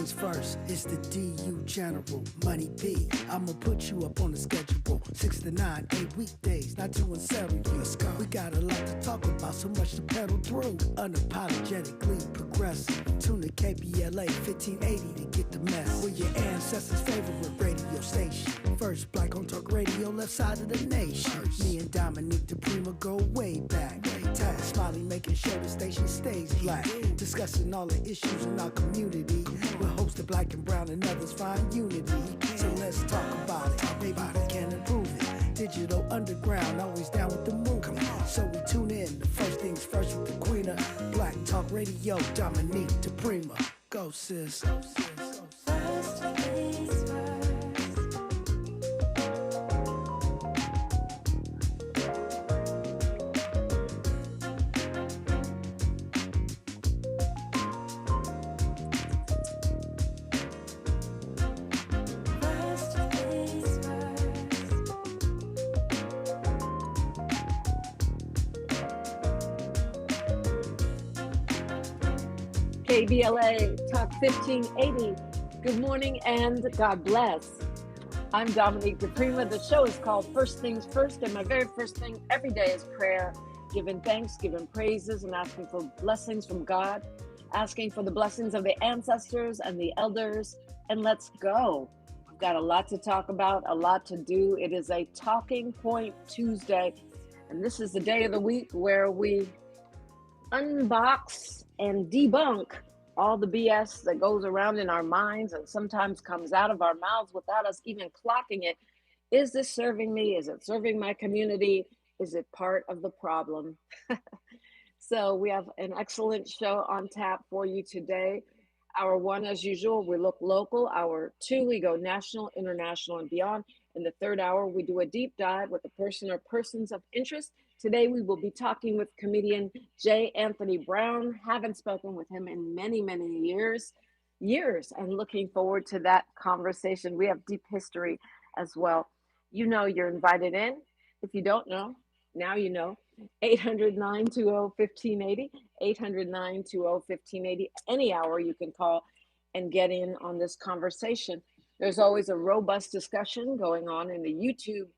things first, it's the DU General, Money B. I'ma put you up on the schedule, 6 to 9, 8 weekdays, not too serious. We got a lot to talk about, so much to pedal through. Unapologetically progressive. Tune to KBLA 1580 to get the mess. We're your ancestors' favorite radio station. First black on talk radio, left side of the nation. Me and Dominique DePrima go way back. Tag Smiley making sure the station stays black. Discussing all the issues in our community. We're hosted black and brown and others find unity. So let's talk about it. Maybe we can improve it. Digital underground, always down with the movement. So we tune in. The first things first with the queen of Black Talk Radio, Dominique DePrima. Go sis. First things first. KBLA Talk 1580. Good morning and God bless. I'm Dominique DePrima. The show is called First Things First, and my very first thing every day is prayer, giving thanks, giving praises, and asking for blessings from God, asking for the blessings of the ancestors and the elders, and let's go. We've got a lot to talk about, a lot to do. It is a Talking Point Tuesday, and this is the day of the week where we unbox and debunk all the BS that goes around in our minds and sometimes comes out of our mouths without us even clocking it. Is this serving me? Is it serving my community? Is it part of the problem? So we have an excellent show on tap for you today. Hour one, as usual, we look local. Hour two, we go national, international, and beyond. In the third hour, we do a deep dive with a person or persons of interest. Today, we will be talking with comedian J. Anthony Brown. Haven't spoken with him in many, many years, and looking forward to that conversation. We have deep history as well. You know you're invited in. If you don't know, now you know. 800-920-1580, 800-920-1580. Any hour you can call and get in on this conversation. There's always a robust discussion going on in the YouTube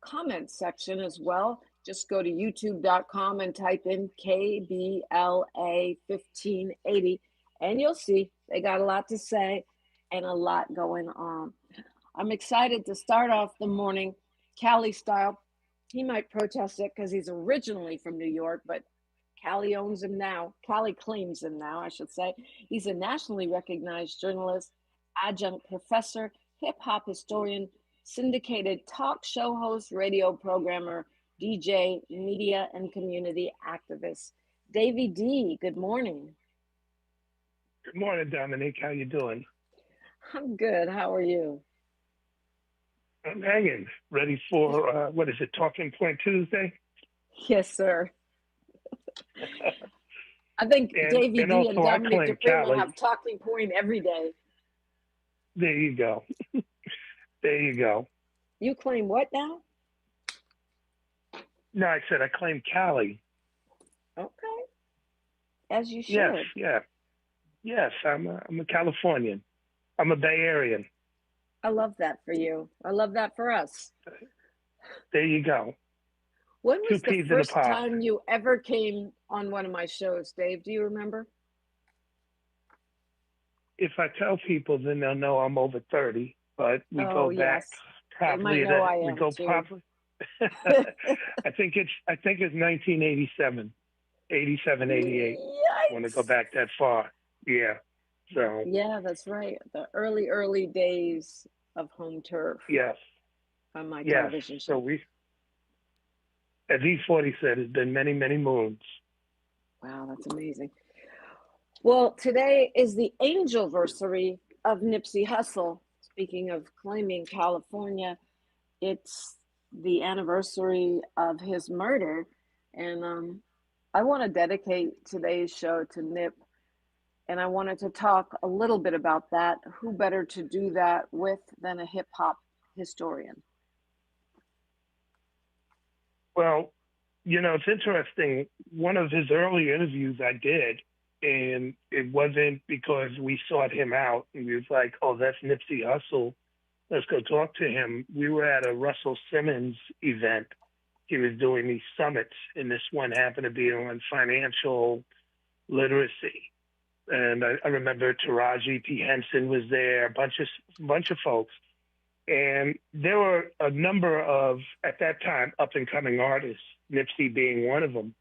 comment section as well. Just go to youtube.com and type in KBLA 1580 and you'll see they got a lot to say and a lot going on. I'm excited to start off the morning Cali style. He might protest it because he's originally from New York, but Cali owns him now. Cali claims him now, I should say. He's a nationally recognized journalist, adjunct professor, hip-hop historian, syndicated talk show host, radio programmer, DJ, media, and community activist. Davey D, good morning. Good morning, Dominique. How you doing? I'm good. How are you? I'm hanging. Ready for, what is it, Talking Point Tuesday? Yes, sir. I think Davey D and Dominic DePrima have Talking Point every day. There you go. There you go. You claim what now? No, I said I claim Cali. Okay. As you should. Yes, I'm a Californian. I'm a Bay Arean. I love that for you. I love that for us. There you go. When was the first time you ever came on one of my shows, Dave? Do you remember? If I tell people, then they'll know I'm over 30. But we go back probably. I think it's 1987, 88. Yikes. I want to go back that far. Yeah. So. Yeah, that's right. The early days of home turf. Yes. On my television show. So as E40 said, it's been many, many moons. Wow, that's amazing. Well, today is the Angel-Versary of Nipsey Hussle. Speaking of claiming California, it's the anniversary of his murder. And I want to dedicate today's show to Nip. And I wanted to talk a little bit about that. Who better to do that with than a hip hop historian? Well, you know, it's interesting. One of his early interviews I did, And it wasn't because we sought him out and we was like, oh, that's Nipsey Hussle. Let's go talk to him. We were at a Russell Simmons event. He was doing these summits, and this one happened to be on financial literacy. And I remember Taraji P. Henson was there, a bunch of folks. And there were a number of, at that time, up-and-coming artists, Nipsey being one of them.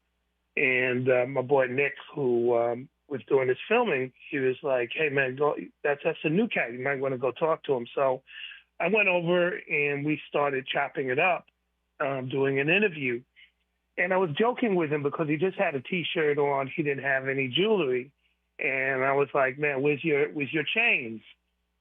And my boy Nick, who was doing his filming, he was like, hey, man, that's a new cat. You might want to go talk to him. So I went over and we started chopping it up, doing an interview. And I was joking with him because he just had a T-shirt on. He didn't have any jewelry. And I was like, man, where's your chains,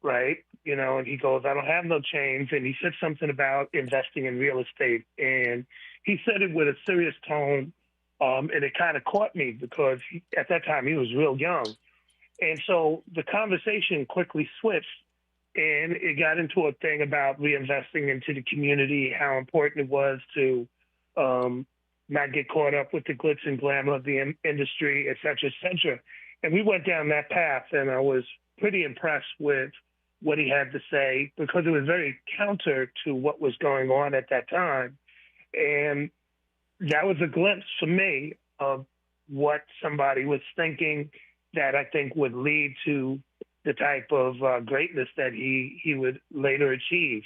right? You know, and he goes, I don't have no chains. And he said something about investing in real estate. And he said it with a serious tone. And it kind of caught me because at that time he was real young. And so the conversation quickly switched. And it got into a thing about reinvesting into the community, how important it was to not get caught up with the glitz and glamour of the industry, et cetera, et cetera. And we went down that path, and I was pretty impressed with what he had to say because it was very counter to what was going on at that time. And that was a glimpse for me of what somebody was thinking that I think would lead to the type of greatness that he would later achieve.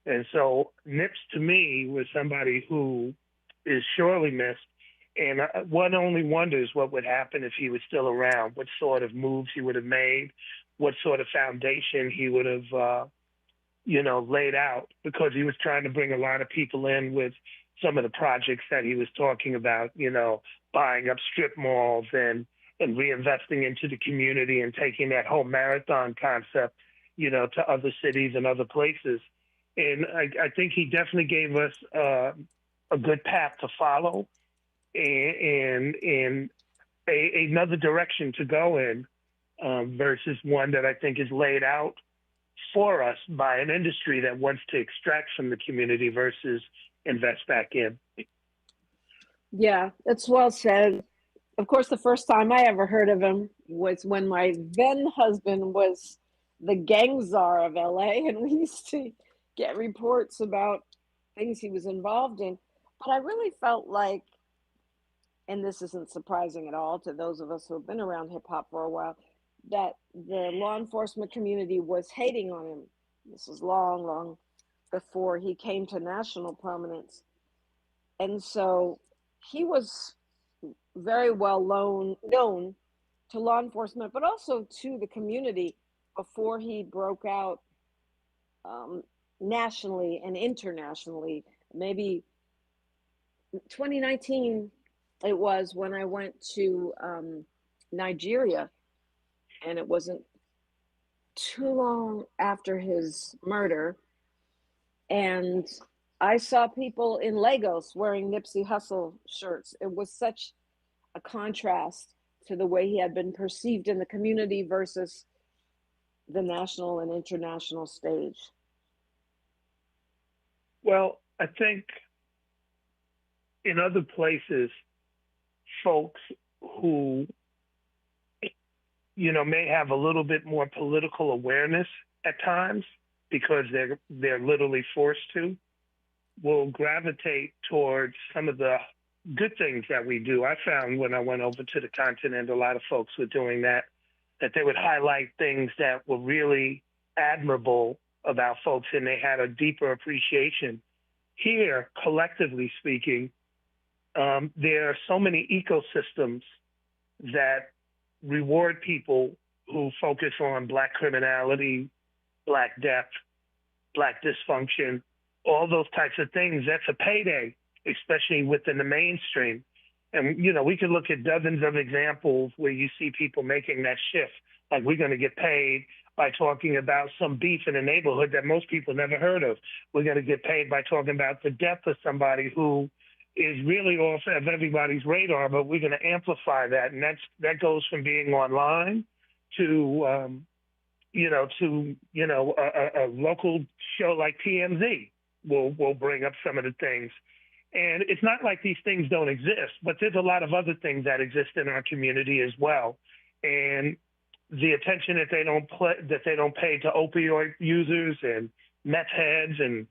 And so Nips to me was somebody who is sorely missed. And one only wonders what would happen if he was still around, what sort of moves he would have made, what sort of foundation he would have, laid out, because he was trying to bring a lot of people in with some of the projects that he was talking about, buying up strip malls and reinvesting into the community and taking that whole marathon concept, to other cities and other places. And I think he definitely gave us a good path to follow and another direction to go in versus one that I think is laid out for us by an industry that wants to extract from the community versus invest back in. Yeah, that's well said. Of course, the first time I ever heard of him was when my then husband was the gang czar of LA, and we used to get reports about things he was involved in. But I really felt like, and this isn't surprising at all to those of us who have been around hip hop for a while, that the law enforcement community was hating on him. This was long, long before he came to national prominence. And so he was very well known to law enforcement, but also to the community before he broke out nationally and internationally. Maybe 2019 it was when I went to Nigeria, and it wasn't too long after his murder, and I saw people in Lagos wearing Nipsey Hussle shirts. It was such a contrast to the way he had been perceived in the community versus the national and international stage. Well, I think in other places, folks who, may have a little bit more political awareness at times because they're literally forced to, will gravitate towards some of the good things that we do. I found when I went over to the continent, a lot of folks were doing that they would highlight things that were really admirable about folks, and they had a deeper appreciation. Here, collectively speaking, there are so many ecosystems that reward people who focus on Black criminality, Black death, Black dysfunction, all those types of things. That's a payday, especially within the mainstream. And, we could look at dozens of examples where you see people making that shift. Like, we're going to get paid by talking about some beef in a neighborhood that most people never heard of. We're going to get paid by talking about the death of somebody who is really off of everybody's radar, but we're going to amplify that. And that goes from being online to, a local show like TMZ will bring up some of the things. And it's not like these things don't exist, but there's a lot of other things that exist in our community as well. and the attention that they don't pay to opioid users and meth heads and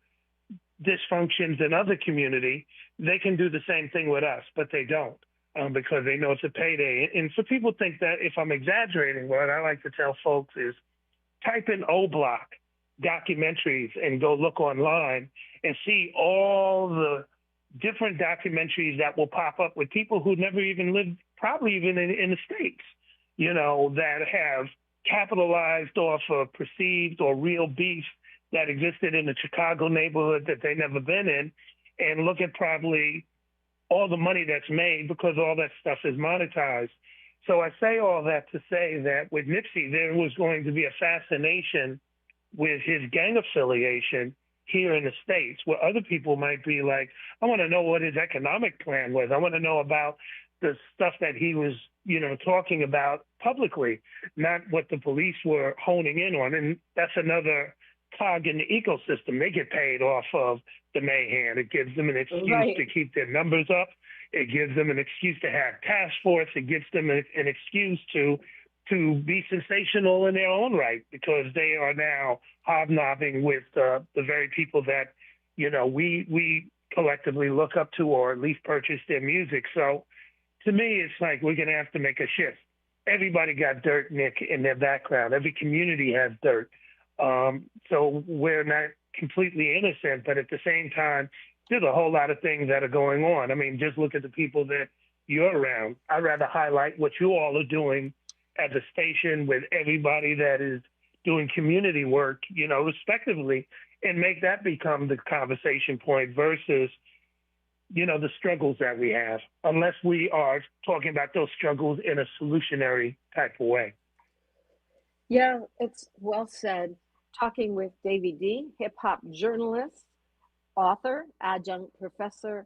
dysfunctions in other community, they can do the same thing with us, but they don't, because they know it's a payday. And so people think that if I'm exaggerating, what I like to tell folks is type in O-Block documentaries and go look online and see all the different documentaries that will pop up with people who never even lived, probably even in the States, you know, that have capitalized off of perceived or real beef that existed in the Chicago neighborhood that they never been in, and look at probably all the money that's made because all that stuff is monetized. So I say all that to say that with Nipsey, there was going to be a fascination with his gang affiliation here in the States, where other people might be like, I want to know what his economic plan was. I want to know about the stuff that he was, you know, talking about publicly, not what the police were honing in on. And that's another cog in the ecosystem. They get paid off of the mayhem. It gives them an excuse to keep their numbers up. It gives them an excuse to have task force. It gives them an excuse to be sensational in their own right, because they are now hobnobbing with the very people that, you know, we collectively look up to, or at least purchase their music. So to me, it's like we're going to have to make a shift. Everybody got dirt, Nick, in their background. Every community has dirt. So we're not completely innocent, but at the same time, there's a whole lot of things that are going on. I mean, just look at the people that you're around. I'd rather highlight what you all are doing at the station with everybody that is doing community work, you know, respectively, and make that become the conversation point versus, you know, the struggles that we have, unless we are talking about those struggles in a solutionary type of way. Yeah, it's well said. Talking with Davey D, hip-hop journalist, author, adjunct professor,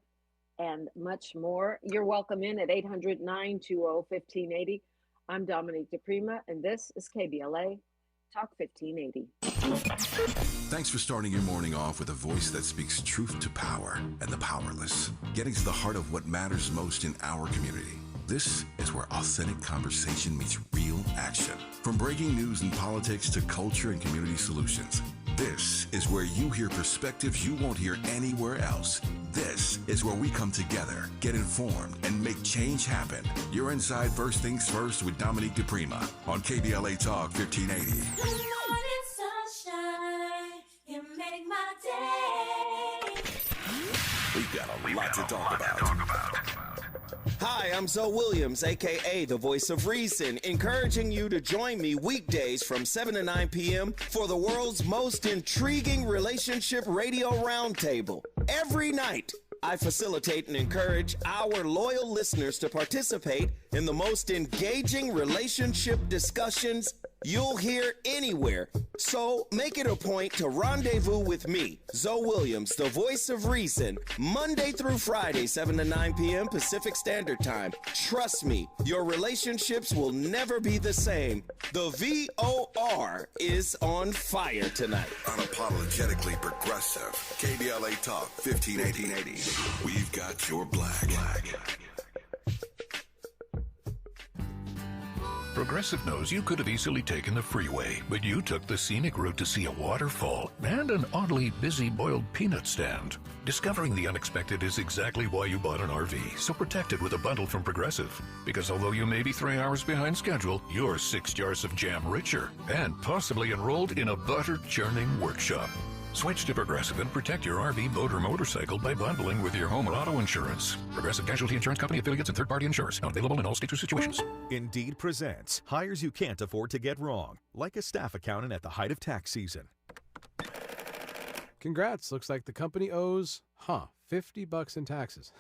and much more. You're welcome in at 800-920-1580. I'm Dominique DePrima, and this is KBLA Talk 1580. Thanks for starting your morning off with a voice that speaks truth to power and the powerless, getting to the heart of what matters most in our community. This is where authentic conversation meets real action. From breaking news and politics to culture and community solutions, this is where you hear perspectives you won't hear anywhere else. This is where we come together, get informed, and make change happen. You're inside First Things First with Dominique DePrima on KBLA Talk 1580. Good morning, sunshine. You make my day. We've got a lot to talk about. Hi, I'm Zoe Williams, a.k.a. the Voice of Reason, encouraging you to join me weekdays from 7 to 9 p.m. for the world's most intriguing relationship radio roundtable. Every night, I facilitate and encourage our loyal listeners to participate in the most engaging relationship discussions you'll hear anywhere. So make it a point to rendezvous with me, Zoe Williams, the Voice of Reason, Monday through Friday, 7 to 9 p.m. Pacific Standard Time. Trust me, your relationships will never be the same. The VOR is on fire tonight. Unapologetically progressive. KBLA Talk 1580. We've got your black. Progressive knows you could have easily taken the freeway, but you took the scenic route to see a waterfall and an oddly busy boiled peanut stand. Discovering the unexpected is exactly why you bought an RV, so protect it with a bundle from Progressive. Because although you may be 3 hours behind schedule, you're 6 jars of jam richer and possibly enrolled in a butter-churning workshop. Switch to Progressive and protect your RV, boat, or motorcycle by bundling with your home or auto insurance. Progressive Casualty Insurance Company affiliates and third-party insurers. Not available in all states or situations. Indeed presents hires you can't afford to get wrong, like a staff accountant at the height of tax season. Congrats. Looks like the company owes, $50 in taxes.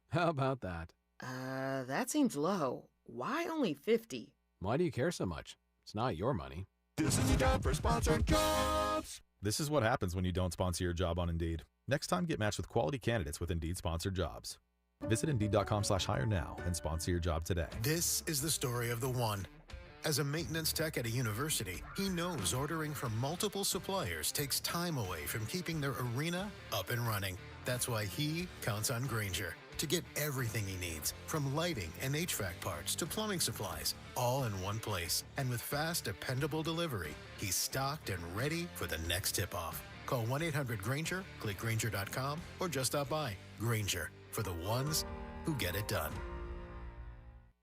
How about that? That seems low. Why only 50? Why do you care so much? It's not your money. This is your job for sponsored jobs. This is what happens when you don't sponsor your job on Indeed. Next time, get matched with quality candidates with Indeed sponsored jobs. Visit Indeed.com/hire now and sponsor your job today. This is the story of the one. As a maintenance tech at a university, he knows ordering from multiple suppliers takes time away from keeping their arena up and running. That's why he counts on Grainger, to get everything he needs, from lighting and HVAC parts to plumbing supplies, all in one place. And with fast, dependable delivery, he's stocked and ready for the next tip-off. Call 1-800-GRANGER, click Grainger.com, or just stop by. Grainger, for the ones who get it done.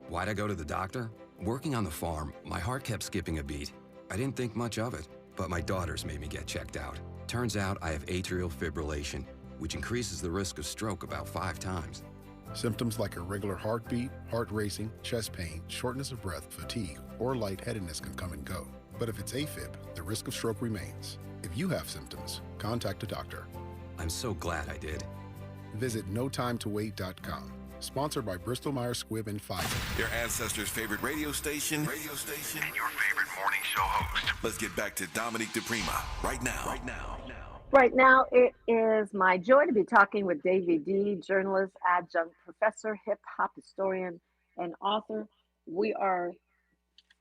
Why'd I go to the doctor? Working on the farm, my heart kept skipping a beat. I didn't think much of it, but my daughters made me get checked out. Turns out I have atrial fibrillation, which increases the risk of stroke about 5 times. Symptoms like irregular heartbeat, heart racing, chest pain, shortness of breath, fatigue, or lightheadedness can come and go. But if it's AFib, the risk of stroke remains. If you have symptoms, contact a doctor. I'm so glad I did. Visit notimetowait.com. Sponsored by Bristol Myers Squibb and Pfizer. Your ancestors' favorite radio station, and your favorite morning show host. Let's get back to Dominique DePrima right now. Right now, it is my joy to be talking with Davey D, journalist, adjunct professor, hip-hop historian, and author. We are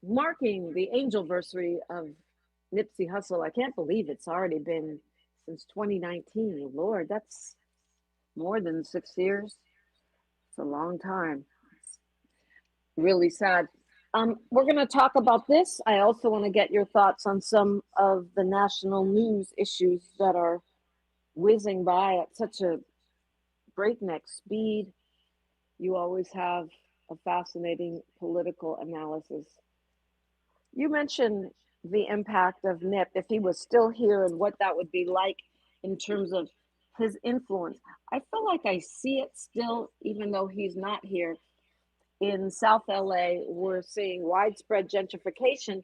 marking the Angel-Versary of Nipsey Hussle. I can't believe it's already been since 2019. Lord, that's more than 6 years. It's a long time. It's really sad. We're going to talk about this. I also want to get your thoughts on some of the national news issues that are whizzing by at such a breakneck speed. You always have a fascinating political analysis. You mentioned the impact of Nip, if he was still here, and what that would be like in terms of his influence. I feel like I see it still, even though he's not here. In South LA, we're seeing widespread gentrification,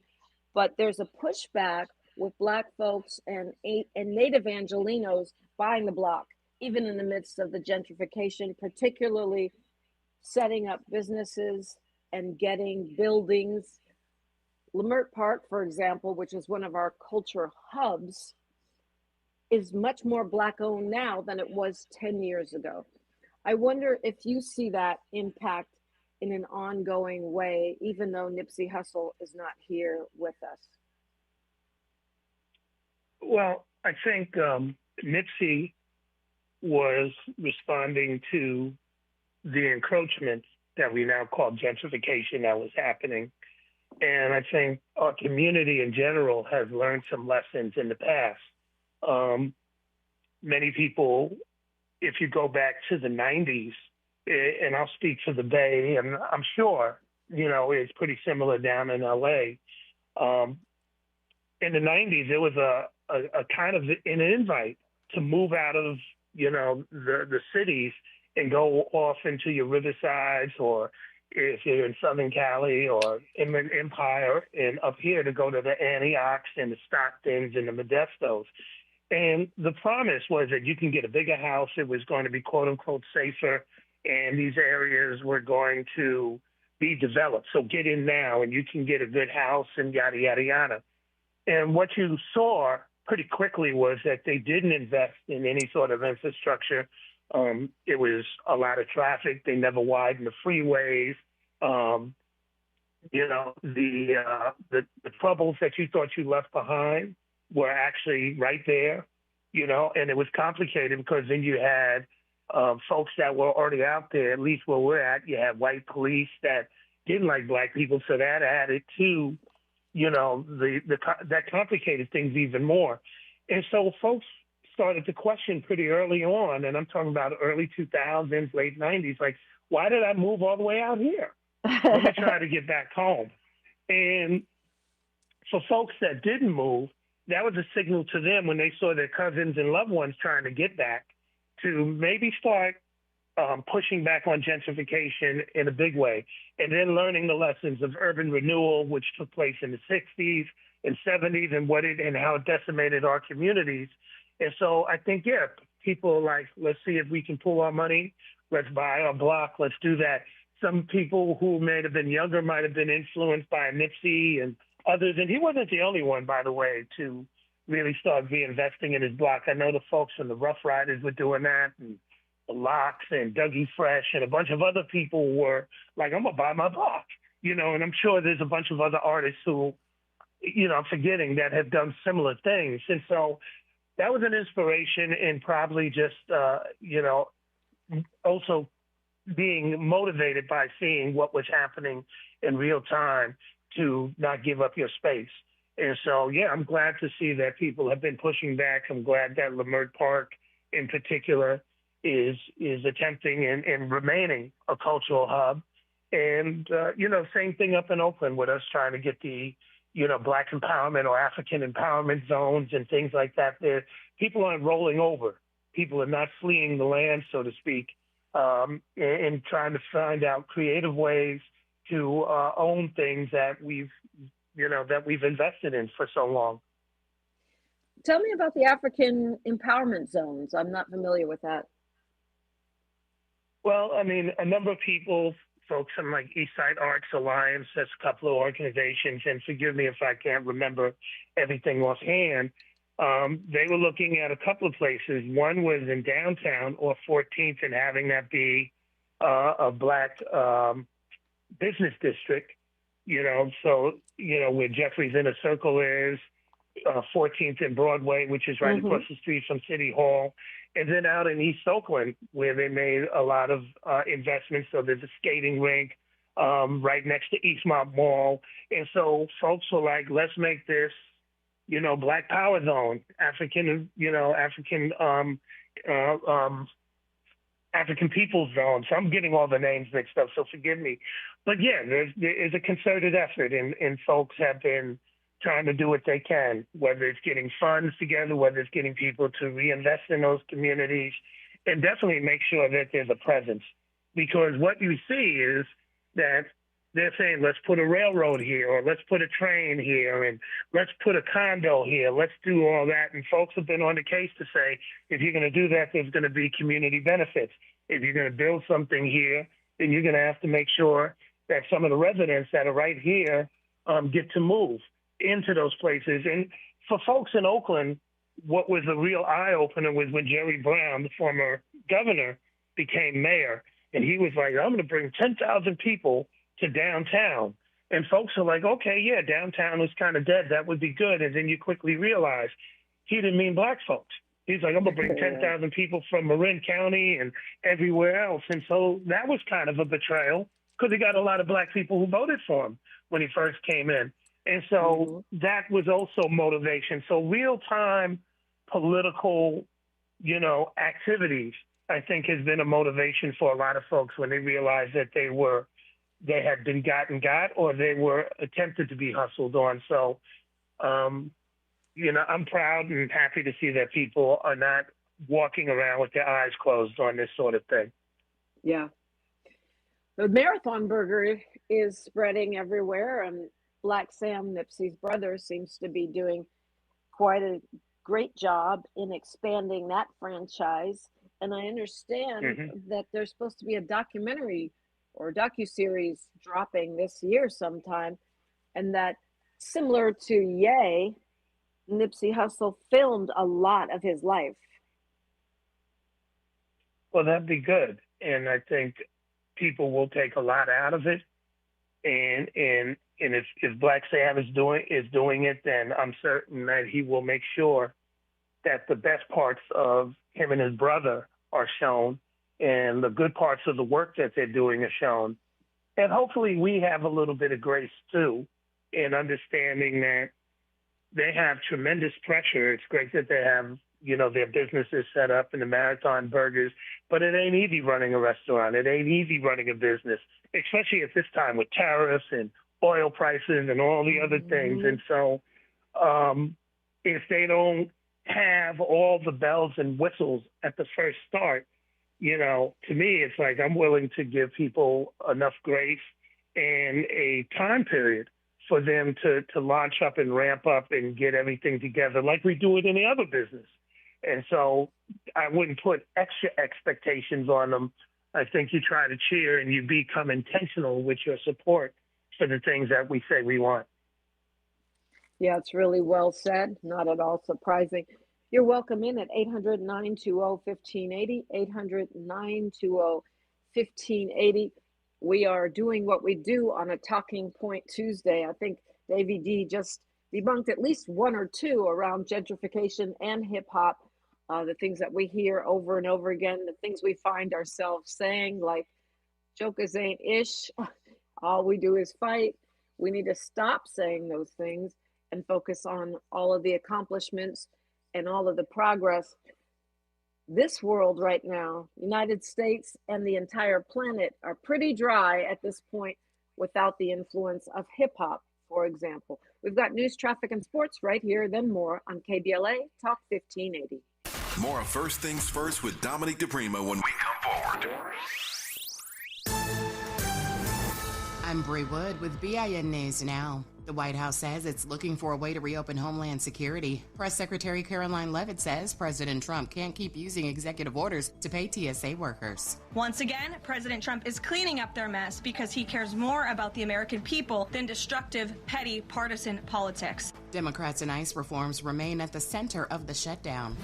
but there's a pushback with Black folks and Native Angelenos buying the block, even in the midst of the gentrification, particularly setting up businesses and getting buildings. Leimert Park, for example, which is one of our culture hubs, is much more Black owned now than it was 10 years ago. I wonder if you see that impact in an ongoing way, even though Nipsey Hussle is not here with us. Well, I think Nipsey was responding to the encroachment that we now call gentrification that was happening. And I think our community in general has learned some lessons in the past. Many people, if you go back to the 90s, and I'll speak for the Bay, and I'm sure, it's pretty similar down in LA. In the 90s, there was a kind of an invite to move out of, the cities and go off into your Riversides, or if you're in Southern Cali or Inland Empire, and up here to go to the Antiochs and the Stocktons and the Modestos. And the promise was that you can get a bigger house. It was going to be, quote unquote, safer. And these areas were going to be developed. So get in now and you can get a good house and yada, yada, yada. And what you saw pretty quickly was that they didn't invest in any sort of infrastructure. It was a lot of traffic. They never widened the freeways. The troubles that you thought you left behind were actually right there, and it was complicated because then you had folks that were already out there, at least where we're at. You had white police that didn't like Black people, so that added to, that complicated things even more. And so folks started to question pretty early on, and I'm talking about early 2000s, late 90s, like, why did I move all the way out here? Let me try to get back home. And for folks that didn't move, that was a signal to them when they saw their cousins and loved ones trying to get back, to maybe start pushing back on gentrification in a big way, and then learning the lessons of urban renewal, which took place in the 60s and 70s, and how it decimated our communities. And so I think, people are like, let's see if we can pull our money, let's buy our block, let's do that. Some people who may have been younger might have been influenced by Nipsey and others, and he wasn't the only one, by the way, to really start reinvesting in his block. I know the folks from the Rough Riders were doing that, and the Locks and Dougie Fresh and a bunch of other people were like, I'm going to buy my block, and I'm sure there's a bunch of other artists who, I'm forgetting, that have done similar things. And so that was an inspiration, and probably just, also being motivated by seeing what was happening in real time to not give up your space. And so, yeah, I'm glad to see that people have been pushing back. I'm glad that Leimert Park in particular is attempting and remaining a cultural hub. And, same thing up in Oakland with us trying to get the, Black empowerment or African empowerment zones and things like that. People aren't rolling over. People are not fleeing the land, so to speak, and trying to find out creative ways to own things that we've invested in for so long. Tell me about the African empowerment zones. I'm not familiar with that. Well, I mean, a number of people, folks from like Eastside Arts Alliance, that's a couple of organizations, and forgive me if I can't remember everything offhand. They were looking at a couple of places. One was in downtown or 14th and having that be a Black business district, where Jeffrey's Inner Circle is, 14th and Broadway, which is right across the street from City Hall. And then out in East Oakland, where they made a lot of investments. So there's a skating rink right next to Eastmont Mall. And so folks were like, let's make this, Black Power Zone, African Peoples Zone. So I'm getting all the names mixed up, so forgive me. But yeah, there is a concerted effort, and folks have been trying to do what they can, whether it's getting funds together, whether it's getting people to reinvest in those communities, and definitely make sure that there's a presence. Because what you see is that they're saying, let's put a railroad here, or let's put a train here, and let's put a condo here, let's do all that. And folks have been on the case to say, if you're going to do that, there's going to be community benefits. If you're going to build something here, then you're going to have to make sure that some of the residents that are right here get to move into those places. And for folks in Oakland, what was a real eye-opener was when Jerry Brown, the former governor, became mayor. And he was like, I'm going to bring 10,000 people to downtown. And folks are like, okay, yeah, downtown was kind of dead. That would be good. And then you quickly realize he didn't mean Black folks. He's like, I'm going to bring 10,000 people from Marin County and everywhere else. And so that was kind of a betrayal because he got a lot of Black people who voted for him when he first came in. And so that was also motivation. So real-time political, activities, I think, has been a motivation for a lot of folks when they realized that they had been got, or they were attempted to be hustled on. So, I'm proud and happy to see that people are not walking around with their eyes closed on this sort of thing. Yeah. The Marathon Burger is spreading everywhere, and Black Sam, Nipsey's brother, seems to be doing quite a great job in expanding that franchise. And I understand that there's supposed to be a documentary or docuseries dropping this year sometime, and that, similar to Ye, Nipsey Hussle filmed a lot of his life. Well, that'd be good. And I think people will take a lot out of it. And if Black Sam is doing it, then I'm certain that he will make sure that the best parts of him and his brother are shown, and the good parts of the work that they're doing are shown. And hopefully we have a little bit of grace too in understanding that they have tremendous pressure. It's great that they have, their businesses set up in the Marathon Burgers, but it ain't easy running a restaurant. It ain't easy running a business, especially at this time with tariffs and oil prices and all the other things. And so if they don't have all the bells and whistles at the first start, to me, it's like I'm willing to give people enough grace and a time period for them to launch up and ramp up and get everything together like we do it in the other business. And so I wouldn't put extra expectations on them. I think you try to cheer and you become intentional with your support for the things that we say we want. Yeah, it's really well said. Not at all surprising. You're welcome in at 800-920-1580, 800-920-1580. We are doing what we do on a Talking Point Tuesday. I think Davey D just debunked at least one or two around gentrification and hip hop, the things that we hear over and over again, the things we find ourselves saying, like Jokers ain't ish. All we do is fight. We need to stop saying those things and focus on all of the accomplishments and all of the progress. This world right now, United States and the entire planet, are pretty dry at this point without the influence of hip hop, for example. We've got news, traffic, and sports right here, then more on KBLA Talk 1580. More of First Things First with Dominique DePrima when we come forward. I'm Bree Wood with BIN News Now. The White House says it's looking for a way to reopen Homeland Security. Press Secretary Caroline Leavitt says President Trump can't keep using executive orders to pay TSA workers. Once again, President Trump is cleaning up their mess because he cares more about the American people than destructive, petty, partisan politics. Democrats and ICE reforms remain at the center of the shutdown.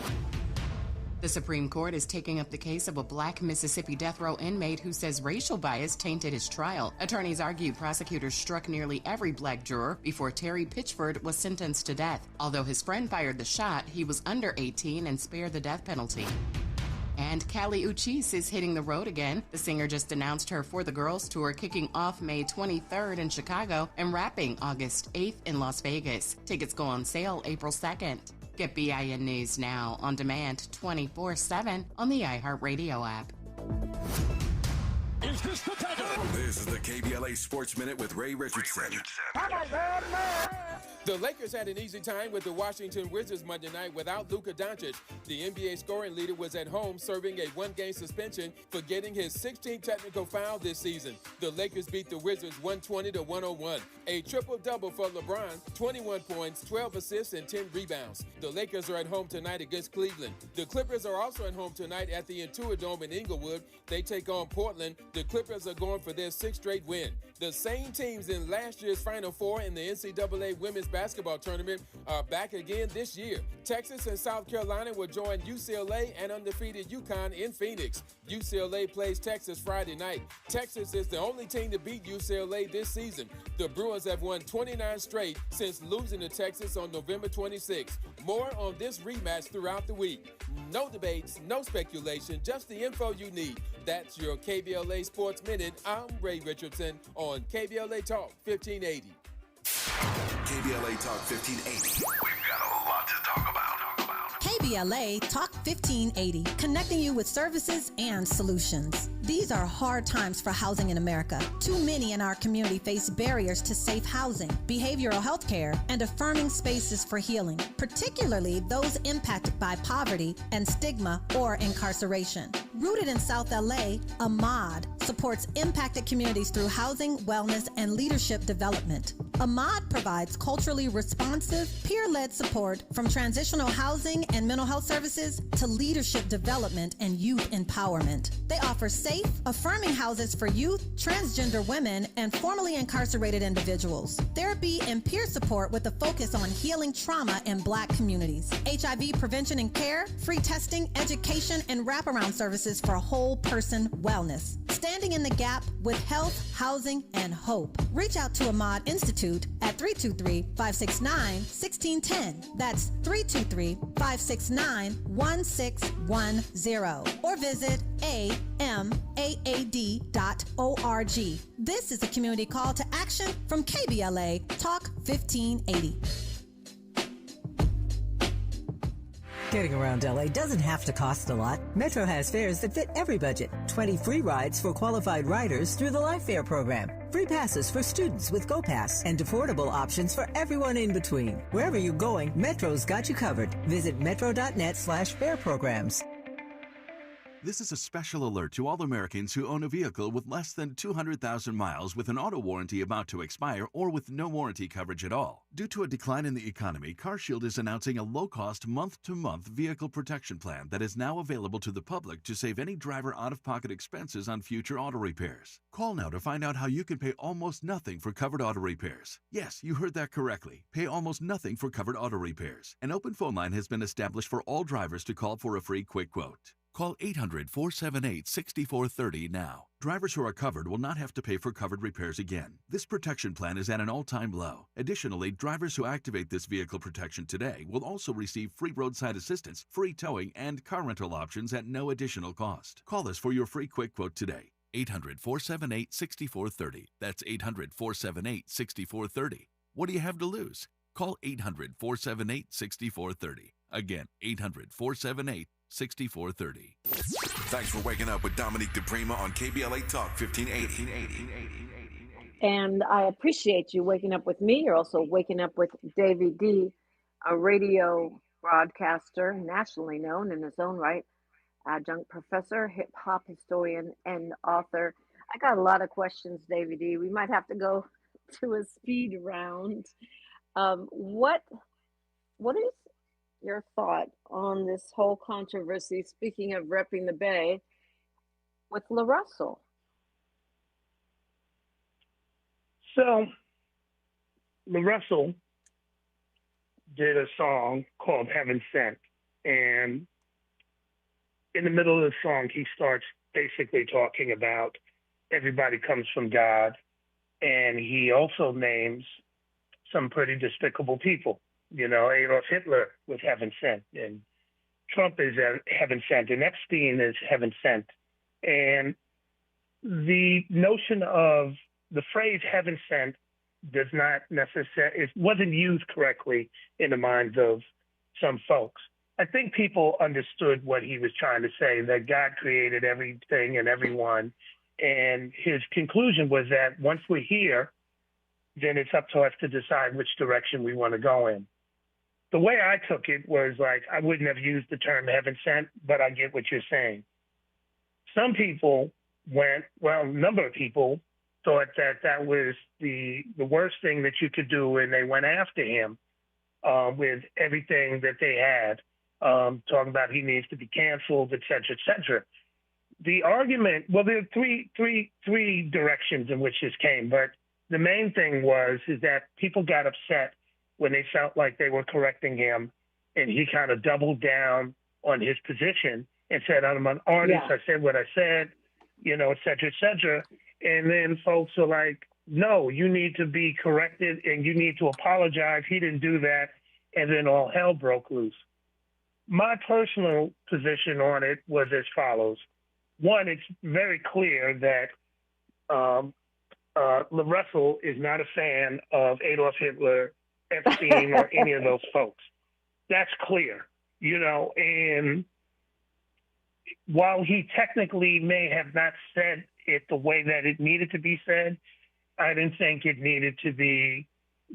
The Supreme Court is taking up the case of a black Mississippi death row inmate who says racial bias tainted his trial. Attorneys argue prosecutors struck nearly every black juror before Terry Pitchford was sentenced to death. Although his friend fired the shot, he was under 18 and spared the death penalty. And Callie Uchis is hitting the road again. The singer just announced her For the Girls tour, kicking off May 23rd in Chicago and wrapping August 8th in Las Vegas. Tickets go on sale April 2nd. Get BIN News Now on demand 24/7 on the iHeartRadio app. This is the KBLA Sports Minute with Ray Richardson. The Lakers had an easy time with the Washington Wizards Monday night without Luka Doncic. The NBA scoring leader was at home serving a one-game suspension for getting his 16th technical foul this season. The Lakers beat the Wizards 120-101. A triple-double for LeBron, 21 points, 12 assists, and 10 rebounds. The Lakers are at home tonight against Cleveland. The Clippers are also at home tonight at the Intuit Dome in Inglewood. They take on Portland. The Clippers are going for their 6th straight win. The same teams in last year's Final Four in the NCAA Women's Basketball Tournament are back again this year. Texas and South Carolina will join UCLA and undefeated UConn in Phoenix. UCLA plays Texas Friday night. Texas is the only team to beat UCLA this season. The Bruins have won 29 straight since losing to Texas on November 26. More on this rematch throughout the week. No debates, no speculation, just the info you need. That's your KBLA Sports Minute. I'm Ray Richardson on KBLA Talk 1580. KBLA Talk 1580. We've got a lot to talk about. KBLA Talk 1580, connecting you with services and solutions. These are hard times for housing in America. Too many in our community face barriers to safe housing, behavioral health care, and affirming spaces for healing, particularly those impacted by poverty and stigma or incarceration. Rooted in South LA, Ahmad supports impacted communities through housing, wellness, and leadership development. Ahmad provides culturally responsive, peer-led support from transitional housing and mental health services to leadership development and youth empowerment. They offer safe, affirming houses for youth, transgender women, and formerly incarcerated individuals. Therapy and peer support with a focus on healing trauma in Black communities. HIV prevention and care, free testing, education, and wraparound services for whole person wellness. Standing in the gap with health, housing, and hope. Reach out to Ahmad Institute at 323-569-1610. That's 323-569-1610. Or visit amaad.org. This is a community call to action from KBLA Talk 1580. Getting around LA doesn't have to cost a lot. Metro has fares that fit every budget. 20 free rides for qualified riders through the Life Fare program. Free passes for students with GoPass and affordable options for everyone in between. Wherever you're going, Metro's got you covered. Visit metro.net/fare programs. This is a special alert to all Americans who own a vehicle with less than 200,000 miles with an auto warranty about to expire or with no warranty coverage at all. Due to a decline in the economy, CarShield is announcing a low-cost month-to-month vehicle protection plan that is now available to the public to save any driver out-of-pocket expenses on future auto repairs. Call now to find out how you can pay almost nothing for covered auto repairs. Yes, you heard that correctly. Pay almost nothing for covered auto repairs. An open phone line has been established for all drivers to call for a free quick quote. Call 800-478-6430 now. Drivers who are covered will not have to pay for covered repairs again. This protection plan is at an all-time low. Additionally, drivers who activate this vehicle protection today will also receive free roadside assistance, free towing, and car rental options at no additional cost. Call us for your free quick quote today. 800-478-6430. That's 800-478-6430. What do you have to lose? Call 800-478-6430. Again, 800-478-6430. Thanks for waking up with Dominique DePrima on KBLA Talk 1580. And I appreciate you waking up with me. You're also waking up with Davey D, a radio broadcaster, nationally known in his own right, adjunct professor, hip hop historian, and author. I got a lot of questions, Davey D. We might have to go to a speed round. What is your thought on this whole controversy, speaking of repping the Bay, with La Russell? So, La Russell did a song called Heaven Sent. And in the middle of the song, he starts basically talking about everybody comes from God. And he also names some pretty despicable people. You know, Adolf Hitler was Heaven Sent, and Trump is Heaven Sent, and Epstein is Heaven Sent. And the notion of the phrase Heaven Sent does not necessarily, it wasn't used correctly in the minds of some folks. I think people understood what he was trying to say, that God created everything and everyone. And his conclusion was that once we're here, then it's up to us to decide which direction we want to go in. The way I took it was like, I wouldn't have used the term Heaven Sent, but I get what you're saying. Some people a number of people thought that that was the worst thing that you could do, and they went after him with everything that they had, talking about he needs to be canceled, et cetera, et cetera. The argument, well, there are three directions in which this came, but the main thing is that people got upset when they felt like they were correcting him, and he kind of doubled down on his position and said, I'm an artist, I said what I said, you know, et cetera, et cetera. And then folks are like, no, you need to be corrected and you need to apologize. He didn't do that. And then all hell broke loose. My personal position on it was as follows. One, it's very clear that La Russell is not a fan of Adolf Hitler, Epstein, or any of those folks. That's clear, you know, and while he technically may have not said it the way that it needed to be said, I didn't think it needed to be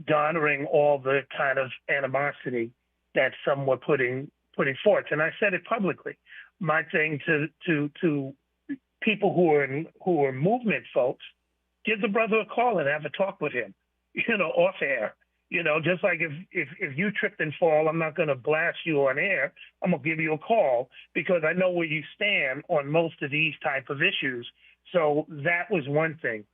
garnering all the kind of animosity that some were putting forth. And I said it publicly. My thing to people who are movement folks, give the brother a call and have a talk with him, you know, off air. You know, just like if you trip and fall, I'm not going to blast you on air. I'm going to give you a call because I know where you stand on most of these type of issues. So that was one thing.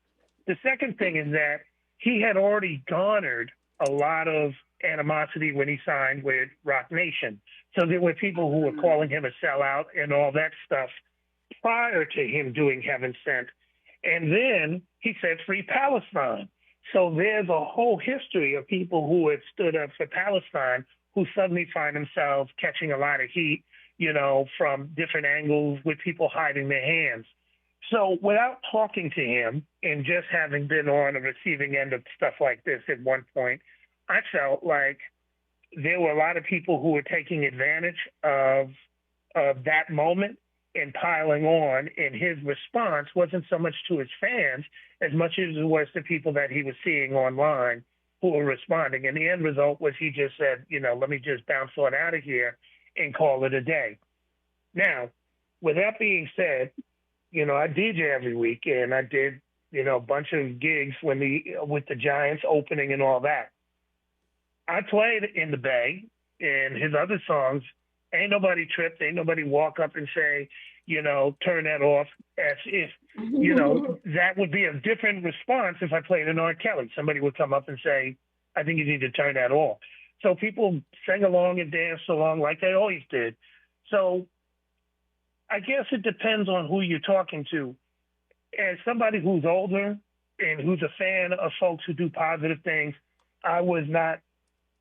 The second thing is that he had already garnered a lot of animosity when he signed with Roc Nation. So there were people who were calling him a sellout and all that stuff prior to him doing Heaven Sent. And then he said, Free Palestine. So there's a whole history of people who had stood up for Palestine who suddenly find themselves catching a lot of heat, you know, from different angles with people hiding their hands. So without talking to him and just having been on the receiving end of stuff like this at one point, I felt like there were a lot of people who were taking advantage of that moment and piling on, and his response wasn't so much to his fans as much as it was to people that he was seeing online who were responding. And the end result was he just said, you know, let me just bounce on out of here and call it a day. Now, with that being said, you know, I DJ every week, and I did, you know, a bunch of gigs with the Giants opening and all that. I played in the Bay, and his other songs, ain't nobody tripped, ain't nobody walk up and say, you know, turn that off, as if, you know, that would be a different response if I played an R. Kelly. Somebody would come up and say, I think you need to turn that off. So people sang along and danced along like they always did. So I guess it depends on who you're talking to. As somebody who's older and who's a fan of folks who do positive things, I was not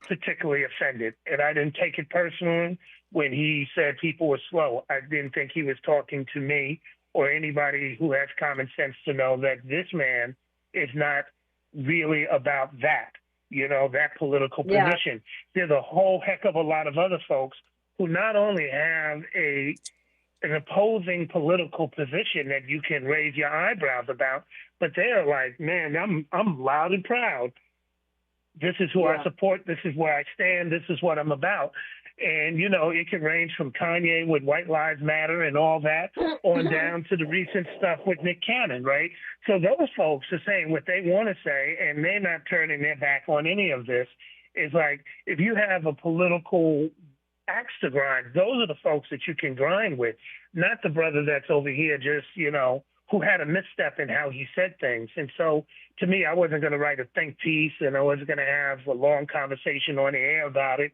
particularly offended, and I didn't take it personally when he said people were slow. I didn't think he was talking to me or anybody who has common sense to know that this man is not really about that, that political position. There's a whole heck of a lot of other folks who not only have an opposing political position that you can raise your eyebrows about, but they are like, man, I'm loud and proud. This is who I support. This is where I stand. This is what I'm about. And, it can range from Kanye with White Lives Matter and all that on down to the recent stuff with Nick Cannon, right? So those folks are saying what they want to say, and they're not turning their back on any of this. It's like, if you have a political axe to grind, those are the folks that you can grind with, not the brother that's over here just, who had a misstep in how he said things. And so, to me, I wasn't going to write a think piece, and I wasn't going to have a long conversation on the air about it.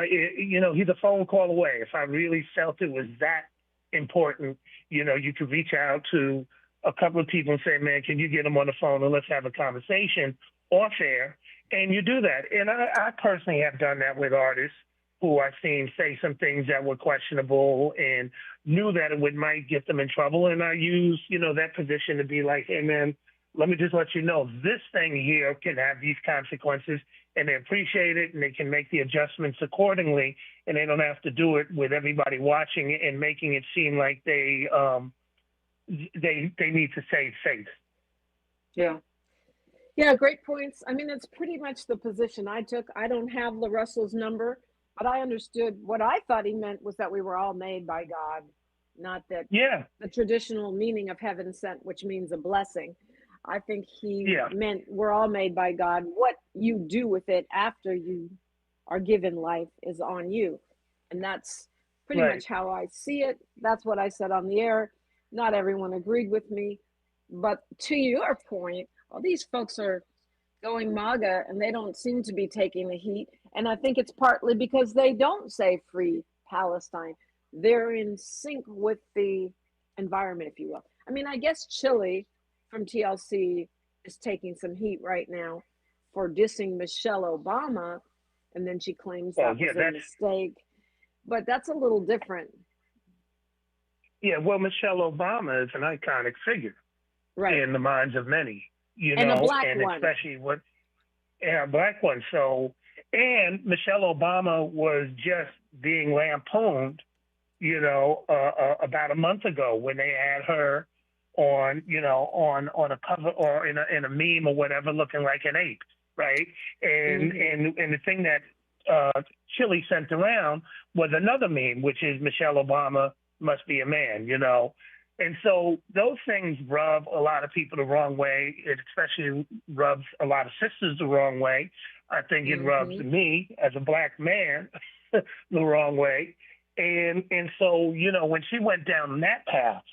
He's a phone call away. If I really felt it was that important, you could reach out to a couple of people and say, man, can you get him on the phone and let's have a conversation off air? And you do that. And I personally have done that with artists who I've seen say some things that were questionable and knew that it might get them in trouble. And I use, that position to be like, hey, man, let me just let you know, this thing here can have these consequences, and they appreciate it, and they can make the adjustments accordingly, and they don't have to do it with everybody watching and making it seem like they need to save face. Yeah, great points. I mean, it's pretty much the position I took. I don't have La Russell's number, but I understood what I thought he meant was that we were all made by God, not that the traditional meaning of heaven sent, which means a blessing. I think he meant we're all made by God. What you do with it after you are given life is on you. And that's pretty much how I see it. That's what I said on the air. Not everyone agreed with me. But to your point, all these folks are going MAGA and they don't seem to be taking the heat. And I think it's partly because they don't say free Palestine. They're in sync with the environment, if you will. I mean, I guess Chile from TLC is taking some heat right now for dissing Michelle Obama, and then she claims that was a mistake. But that's a little different. Yeah, well, Michelle Obama is an iconic figure in the minds of many, and a black one. Especially a black one. So, and Michelle Obama was just being lampooned, about a month ago when they had her on a cover or in a meme or whatever, looking like an ape, right? And and the thing that Chile sent around was another meme, which is Michelle Obama must be a man, And so those things rub a lot of people the wrong way. It especially rubs a lot of sisters the wrong way. I think it rubs me as a black man the wrong way. And so, when she went down that path,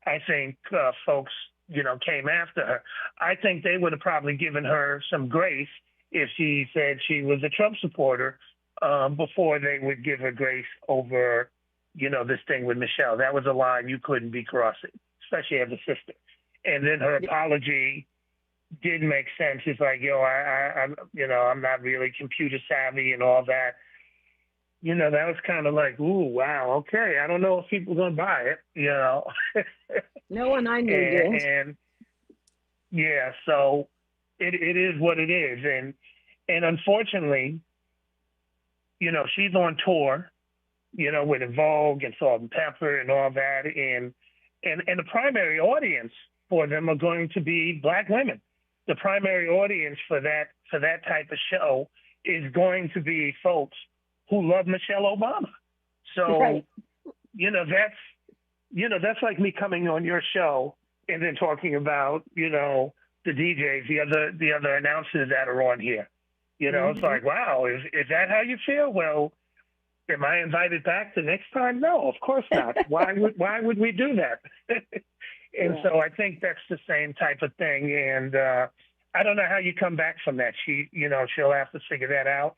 I think folks, came after her. I think they would have probably given her some grace if she said she was a Trump supporter before they would give her grace over, this thing with Michelle. That was a line you couldn't be crossing, especially as a sister. And then her apology did make sense. It's like, I'm not really computer savvy and all that. That was kind of like, ooh, wow, okay. I don't know if people are going to buy it, No one I knew did. And so it is what it is. And unfortunately, she's on tour, with En Vogue and Salt and Pepper and all that. And the primary audience for them are going to be black women. The primary audience for that type of show is going to be folks who love Michelle Obama. So, that's like me coming on your show and then talking about, the DJs, the other announcers that are on here. It's like, wow, is that how you feel? Well, am I invited back the next time? No, of course not. Why would we do that? And so I think that's the same type of thing. And I don't know how you come back from that. She'll have to figure that out.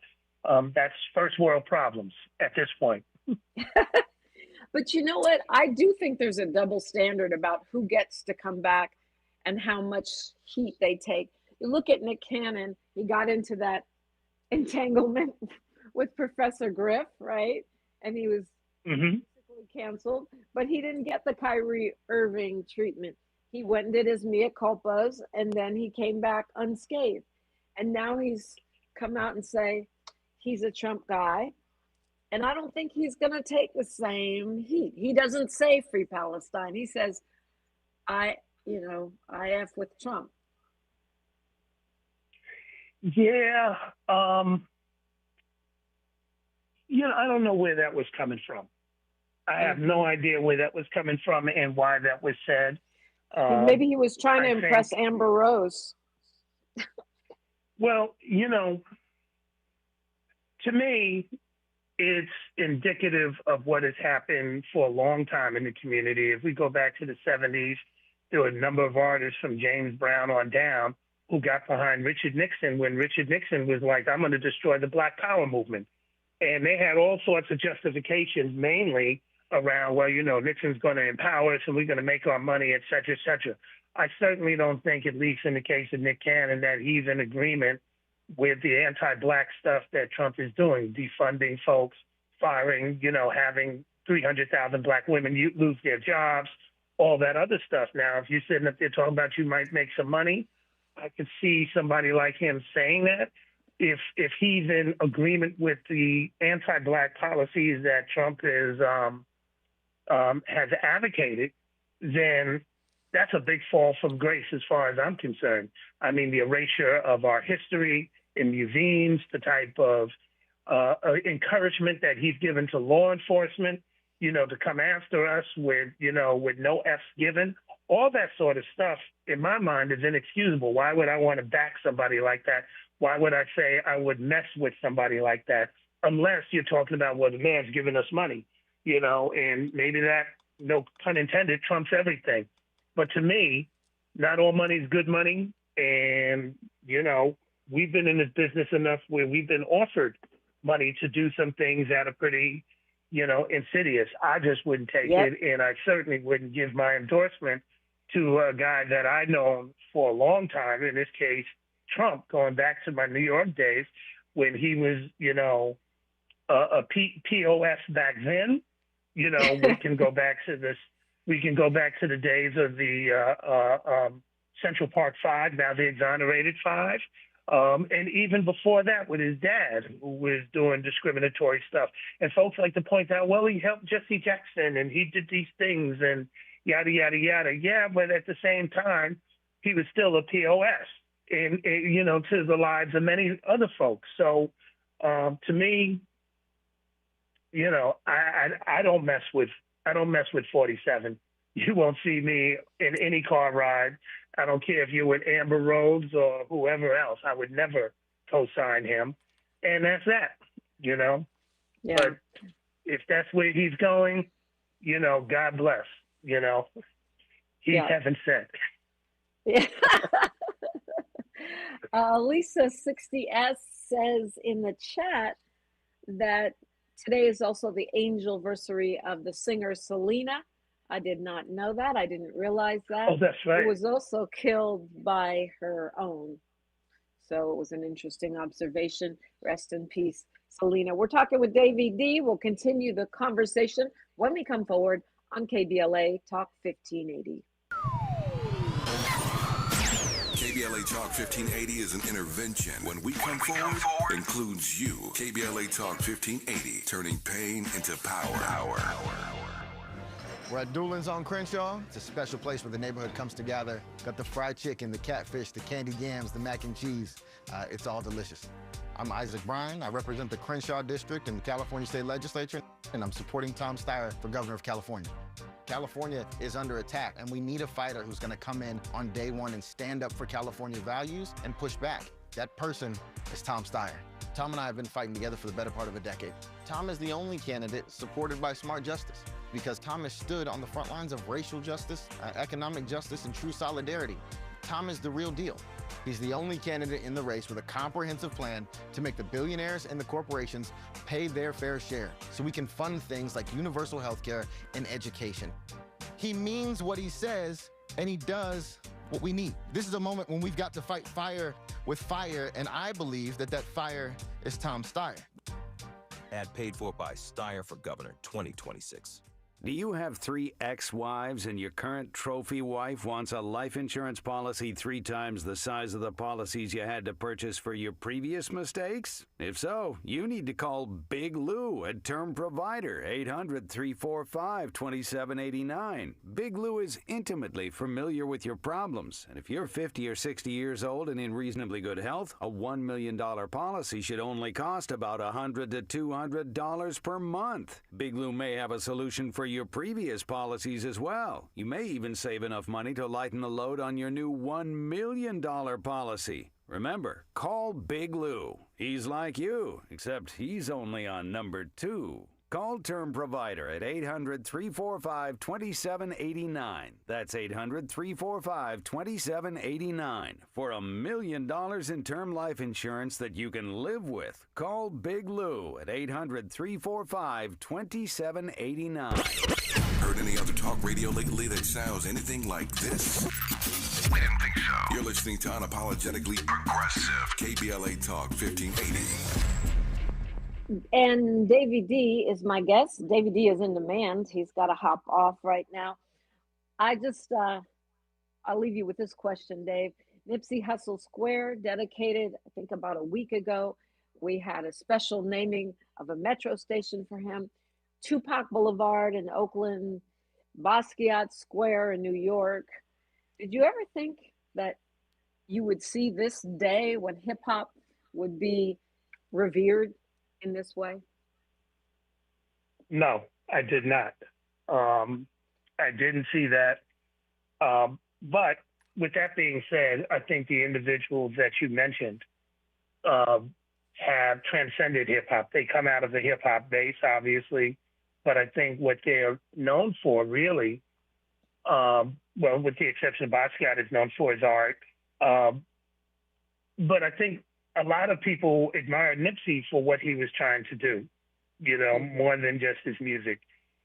That's first world problems at this point. But you know what? I do think there's a double standard about who gets to come back and how much heat they take. You look at Nick Cannon, he got into that entanglement with Professor Griff, right? And he was basically canceled, but he didn't get the Kyrie Irving treatment. He went and did his mea culpas, and then he came back unscathed. And now he's come out and say he's a Trump guy. And I don't think he's going to take the same heat. He doesn't say free Palestine. He says, I F with Trump. Yeah. I don't know where that was coming from. I have no idea where that was coming from and why that was said. Maybe he was trying to impress Amber Rose. Well, to me, it's indicative of what has happened for a long time in the community. If we go back to the 70s, there were a number of artists from James Brown on down who got behind Richard Nixon when Richard Nixon was like, I'm going to destroy the Black Power movement. And they had all sorts of justifications, mainly around, well, Nixon's going to empower us and we're going to make our money, et cetera, et cetera. I certainly don't think, at least in the case of Nick Cannon, that he's in agreement with the anti-Black stuff that Trump is doing, defunding folks, firing, having 300,000 Black women lose their jobs, all that other stuff. Now, if you're sitting up there talking about you might make some money, I could see somebody like him saying that. If he's in agreement with the anti-Black policies that Trump has advocated, then that's a big fall from grace as far as I'm concerned. I mean, the erasure of our history in museums, the type of encouragement that he's given to law enforcement, to come after us with no F's given, all that sort of stuff, in my mind, is inexcusable. Why would I want to back somebody like that? Why would I say I would mess with somebody like that? Unless you're talking about, well, the man's giving us money, and maybe that, no pun intended, trumps everything. But to me, not all money is good money. And, we've been in this business enough where we've been offered money to do some things that are pretty, insidious. I just wouldn't take it. And I certainly wouldn't give my endorsement to a guy that I know for a long time, in this case, Trump, going back to my New York days when he was, a POS back then. We can go back to this. We can go back to the days of the Central Park Five, now the Exonerated Five. And even before that with his dad, who was doing discriminatory stuff. And folks like to point out, well, he helped Jesse Jackson and he did these things and yada, yada, yada. Yeah, but at the same time, he was still a POS and to the lives of many other folks. So to me, I don't mess with 47. You won't see me in any car ride. I don't care if you're with Amber Rose or whoever else. I would never co-sign him. And that's that, Yeah. But if that's where he's going, God bless, He's heaven sent. Yeah. Lisa 60S says in the chat that today is also the Angel-Versary of the singer Selena. I did not know that. I didn't realize that. Oh, that's right. It was also killed by her own. So it was an interesting observation. Rest in peace, Selena. We're talking with Davey D. We'll continue the conversation when we come forward on KBLA Talk 1580. KBLA Talk 1580 is an intervention. When we come forward, includes you. KBLA Talk 1580, turning pain into power. We're at Doolin's on Crenshaw. It's a special place where the neighborhood comes together. Got the fried chicken, the catfish, the candied yams, the mac and cheese. It's all delicious. I'm Isaac Bryan. I represent the Crenshaw District in the California State Legislature, and I'm supporting Tom Steyer for Governor of California. California is under attack, and we need a fighter who's going to come in on day one and stand up for California values and push back. That person is Tom Steyer. Tom and I have been fighting together for the better part of a decade. Tom is the only candidate supported by smart justice because Tom has stood on the front lines of racial justice, economic justice, and true solidarity. Tom is the real deal. He's the only candidate in the race with a comprehensive plan to make the billionaires and the corporations pay their fair share so we can fund things like universal health care and education. He means what he says, and he does what we need. This is a moment when we've got to fight fire with fire, and I believe that fire is Tom Steyer. Ad paid for by Steyer for Governor 2026. Do you have 3 ex-wives and your current trophy wife wants a life insurance policy 3 times the size of the policies you had to purchase for your previous mistakes? If so, you need to call Big Lou at Term Provider, 800-345-2789. Big Lou is intimately familiar with your problems, and if you're 50 or 60 years old and in reasonably good health, a $1 million policy should only cost about $100 to $200 per month. Big Lou may have a solution for your previous policies as well. You may even save enough money to lighten the load on your new $1 million policy. Remember, call Big Lou. He's like you, except he's only on number 2. Call Term Provider at 800-345-2789. That's 800-345-2789 for $1 million in term life insurance that you can live with. Call Big Lou at 800-345-2789. Heard any other talk radio lately that sounds anything like this? We didn't think so. You're listening to Unapologetically Progressive, KBLA Talk 1580. And Davey D is my guest. Davey D is in demand. He's got to hop off right now. I'll leave you with this question, Dave. Nipsey Hussle Square dedicated, I think about a week ago. We had a special naming of a metro station for him. Tupac Boulevard in Oakland, Basquiat Square in New York. Did you ever think that you would see this day when hip hop would be revered in this way? No, I did not. I didn't see that. But with that being said, I think the individuals that you mentioned have transcended hip hop. They come out of the hip hop base, obviously, but I think what they're known for really, well, with the exception of Basquiat, is known for his art. But I think a lot of people admire Nipsey for what he was trying to do, you know, more than just his music.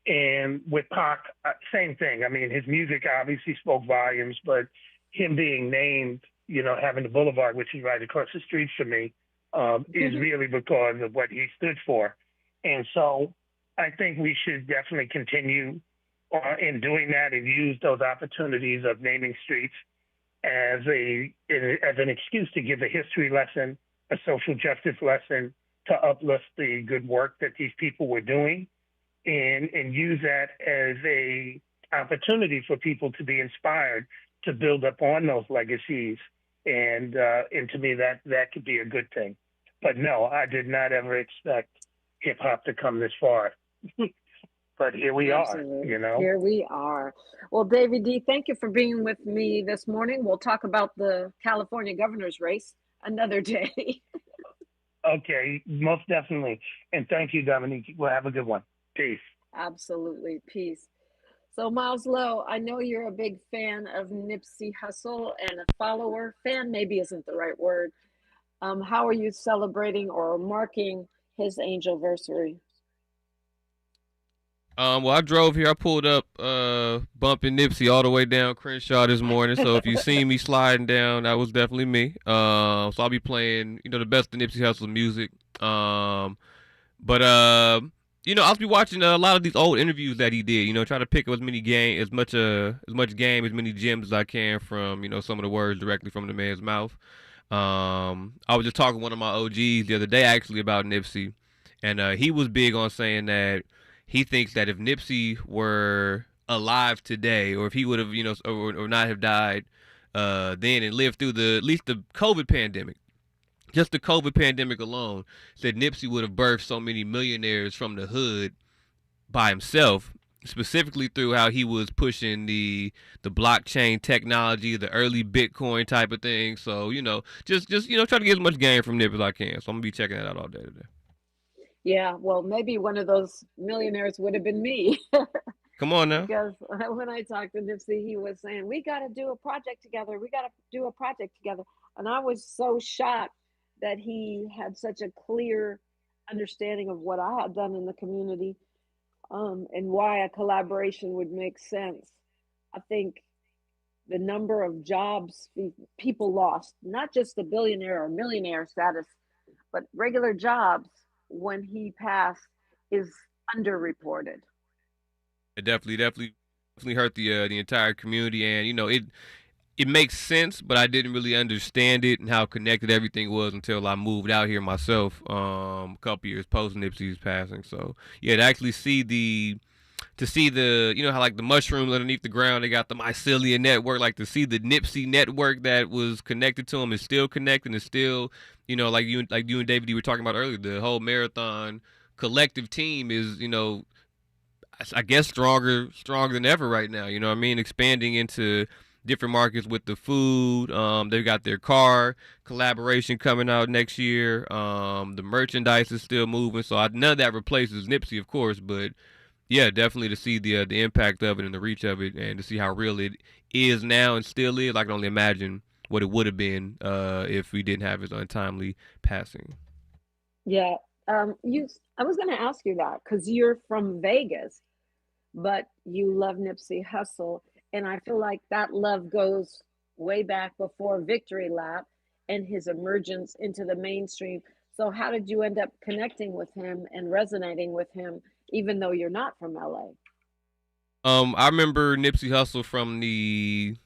And with Pac, same thing. I mean, his music obviously spoke volumes, but him being named, you know, having the Boulevard, which is right across the street from me, is really because of what he stood for. And so I think we should definitely continue in doing that and use those opportunities of naming streets as an excuse to give a history lesson, a social justice lesson, to uplift the good work that these people were doing, and use that as a opportunity for people to be inspired to build upon those legacies. And to me, that could be a good thing. But no, I did not ever expect hip hop to come this far. But here we Absolutely. are, you know. Here we are. Well, Davey D, thank you for being with me this morning. We'll talk about the California governor's race another day. Okay, most definitely. And thank you, Dominique. We'll have a good one. Peace. Absolutely. Peace. So, Miles Lowe, I know you're a big fan of Nipsey Hussle and a follower. Fan maybe isn't the right word. How are you celebrating or marking his Angel-Versary? Well, I drove here. I pulled up, bumping Nipsey all the way down Crenshaw this morning. So if you see me sliding down, that was definitely me. So I'll be playing, the best of Nipsey Hussle music. I'll be watching a lot of these old interviews that he did. Try to pick up as many game, as much many gems as I can from, some of the words directly from the man's mouth. I was just talking to one of my OGs the other day actually about Nipsey, and he was big on saying that he thinks that if Nipsey were alive today, or if he would have, or not have died then and lived through at least the COVID pandemic, just the COVID pandemic alone, said Nipsey would have birthed so many millionaires from the hood by himself, specifically through how he was pushing the blockchain technology, the early Bitcoin type of thing. So, just try to get as much game from Nip as I can. So I'm gonna be checking that out all day today. Yeah, well, maybe one of those millionaires would have been me. Come on now. Because when I talked to Nipsey, he was saying, we got to do a project together. We got to do a project together. And I was so shocked that he had such a clear understanding of what I had done in the community, and why a collaboration would make sense. I think the number of jobs people lost, not just the billionaire or millionaire status, but regular jobs when he passed, is underreported. It definitely hurt the entire community, and it makes sense, but I didn't really understand it and how connected everything was until I moved out here myself, a couple years post Nipsey's passing. So yeah, to see the how like the mushrooms underneath the ground, they got the mycelium network, like to see the Nipsey network that was connected to him is still connected and still, like you and David D were talking about earlier, the whole marathon collective team is, I guess stronger than ever right now. You know what I mean? Expanding into different markets with the food. They've got their car collaboration coming out next year. The merchandise is still moving, so none of that replaces Nipsey, of course, but yeah, definitely to see the impact of it and the reach of it, and to see how real it is now and still is. I can only imagine what it would have been if we didn't have his untimely passing. Yeah. I was going to ask you that because you're from Vegas, but you love Nipsey Hussle, and I feel like that love goes way back before Victory Lap and his emergence into the mainstream. So how did you end up connecting with him and resonating with him, even though you're not from LA? I remember Nipsey Hussle from the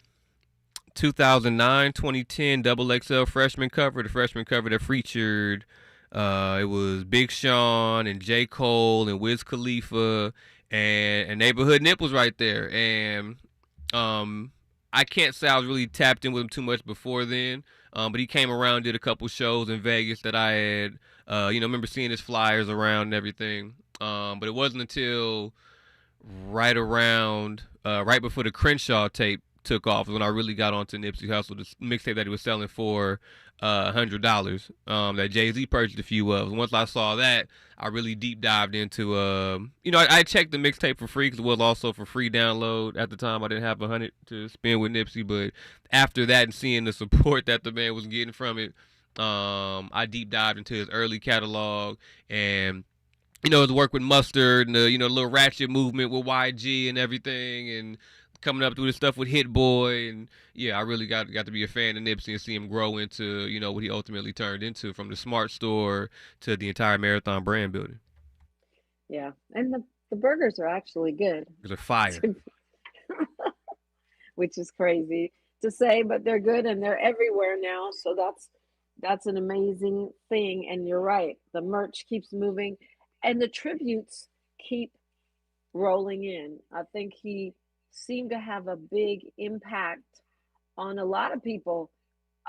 2009-2010 Double XL freshman cover, the freshman cover that featured it was Big Sean and J. Cole and Wiz Khalifa, and Neighborhood Nip was right there. And I can't say I was really tapped in with him too much before then, but he came around, did a couple shows in Vegas that I had, remember seeing his flyers around and everything. But it wasn't until right before the Crenshaw tape took off when I really got onto Nipsey Hussle, the mixtape that he was selling for $100 that Jay-Z purchased a few of. Once I saw that, I really deep dived into I checked the mixtape for free because it was also for free download at the time. I didn't have $100 to spend with Nipsey, but after that and seeing the support that the man was getting from it, I deep dived into his early catalog and his work with Mustard and the little ratchet movement with YG and everything, and coming up through the stuff with Hit Boy. And yeah, I really got to be a fan of Nipsey and see him grow into what he ultimately turned into, from the Smart Store to the entire Marathon brand building. Yeah, and the burgers are actually good. They're fire. Which is crazy to say, but they're good and they're everywhere now. So that's an amazing thing. And you're right, the merch keeps moving and the tributes keep rolling in. I think he seemed to have a big impact on a lot of people,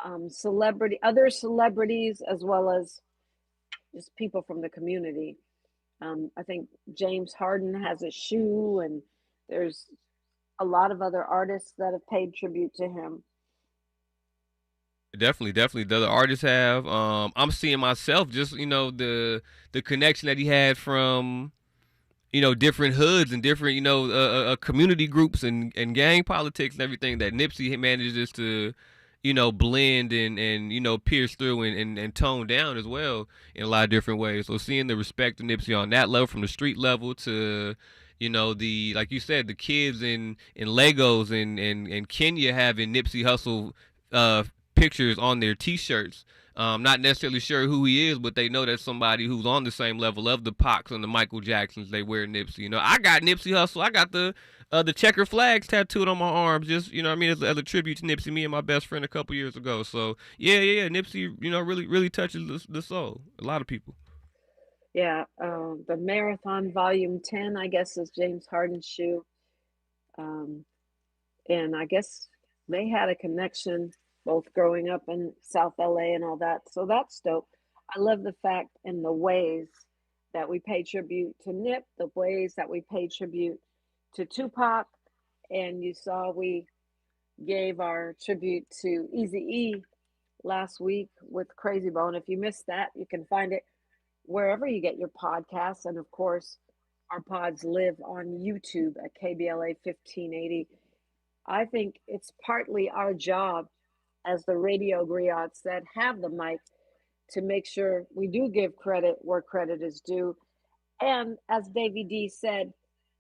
other celebrities, as well as just people from the community. I think James Harden has a shoe, and there's a lot of other artists that have paid tribute to him. Definitely. The other artists have. I'm seeing myself just the connection that he had from different hoods and different community groups and gang politics and everything that Nipsey manages to blend and pierce through and tone down as well in a lot of different ways. So seeing the respect of Nipsey on that level, from the street level to the, like you said, the kids in Legos and Kenya having Nipsey Hussle pictures on their T-shirts. Not necessarily sure who he is, but they know that's somebody who's on the same level of the Pacs and the Michael Jacksons. They wear Nipsey. I got Nipsey Hussle. I got the checker flags tattooed on my arms, just as a tribute to Nipsey. Me and my best friend a couple years ago. So yeah. Nipsey, really touches the soul. A lot of people. Yeah, the Marathon Volume 10, I guess, is James Harden's shoe, and I guess they had a connection, both growing up in South LA and all that. So that's dope. I love the fact and the ways that we pay tribute to Nip, the ways that we pay tribute to Tupac. And you saw we gave our tribute to Eazy-E last week with Crazy Bone. If you missed that, you can find it wherever you get your podcasts. And of course, our pods live on YouTube at KBLA 1580. I think it's partly our job, as the radio griot said, have the mic, to make sure we do give credit where credit is due. And as Davey D said,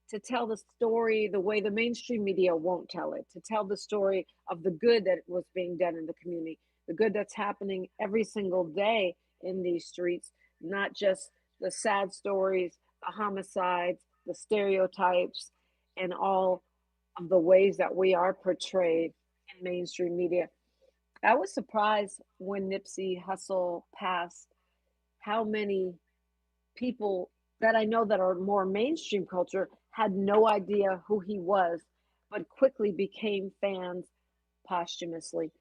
to tell the story the way the mainstream media won't tell it, to tell the story of the good that was being done in the community, the good that's happening every single day in these streets, not just the sad stories, the homicides, the stereotypes, and all of the ways that we are portrayed in mainstream media. I was surprised when Nipsey Hussle passed how many people that I know that are more mainstream culture had no idea who he was, but quickly became fans posthumously.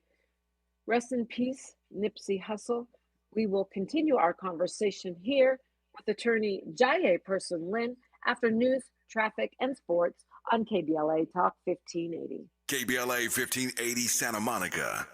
Rest in peace, Nipsey Hussle. We will continue our conversation here with attorney Jaye Person Lynn after news, traffic, and sports on KBLA Talk 1580. KBLA 1580 Santa Monica.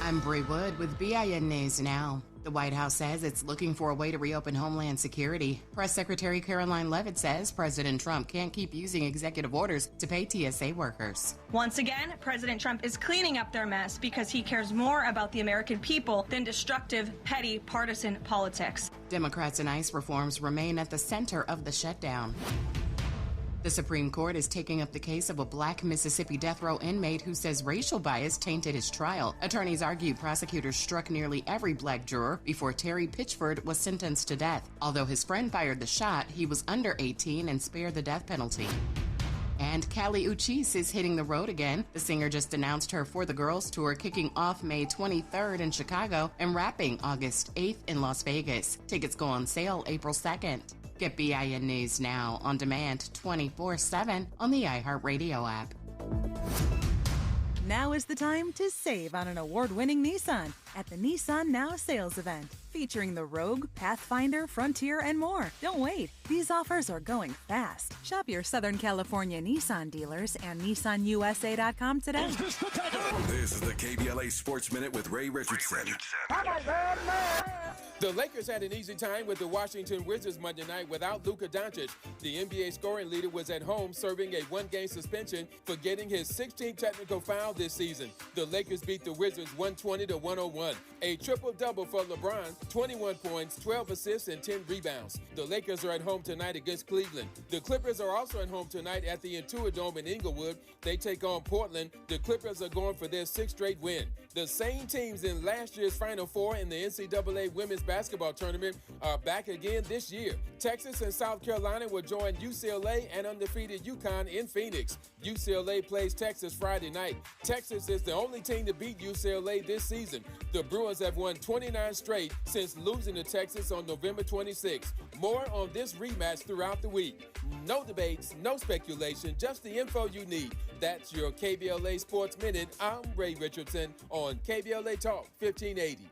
I'm Bree Wood with BIN News Now. The White House says it's looking for a way to reopen Homeland Security. Press Secretary Caroline Leavitt says President Trump can't keep using executive orders to pay TSA workers. Once again, President Trump is cleaning up their mess because he cares more about the American people than destructive, petty, partisan politics. Democrats and ICE reforms remain at the center of the shutdown. The Supreme Court is taking up the case of a black Mississippi death row inmate who says racial bias tainted his trial. Attorneys argue prosecutors struck nearly every black juror before Terry Pitchford was sentenced to death. Although his friend fired the shot, he was under 18 and spared the death penalty. And Kali Uchis is hitting the road again. The singer just announced her For the Girls tour, kicking off May 23rd in Chicago and wrapping August 8th in Las Vegas. Tickets go on sale April 2nd. Get BIN News Now on demand 24/7 on the iHeartRadio app. Now is the time to save on an award-winning Nissan at the Nissan Now sales event, featuring the Rogue, Pathfinder, Frontier, and more. Don't wait. These offers are going fast. Shop your Southern California Nissan dealers and NissanUSA.com today. This is the KBLA Sports Minute with Ray Richardson. The Lakers had an easy time with the Washington Wizards Monday night without Luka Doncic. The NBA scoring leader was at home serving a one-game suspension for getting his 16th technical foul this season. The Lakers beat the Wizards 120-101. A triple-double for LeBron, 21 points, 12 assists, and 10 rebounds. The Lakers are at home tonight against Cleveland. The Clippers are also at home tonight at the Intuit Dome in Inglewood. They take on Portland. The Clippers are going for their 6th straight win. The same teams in last year's Final Four in the NCAA Women's Basketball Tournament are back again this year. Texas and South Carolina will join UCLA and undefeated UConn in Phoenix. UCLA plays Texas Friday night. Texas is the only team to beat UCLA this season. The Bruins have won 29 straight since losing to Texas on November 26. More on this rematch throughout the week. No debates, no speculation, just the info you need. That's your KBLA Sports Minute. I'm Ray Richardson on KBLA Talk 1580.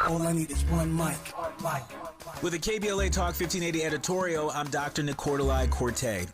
All I need is one mic. With the KBLA Talk 1580 editorial, I'm Dr. Nicordelai Corte.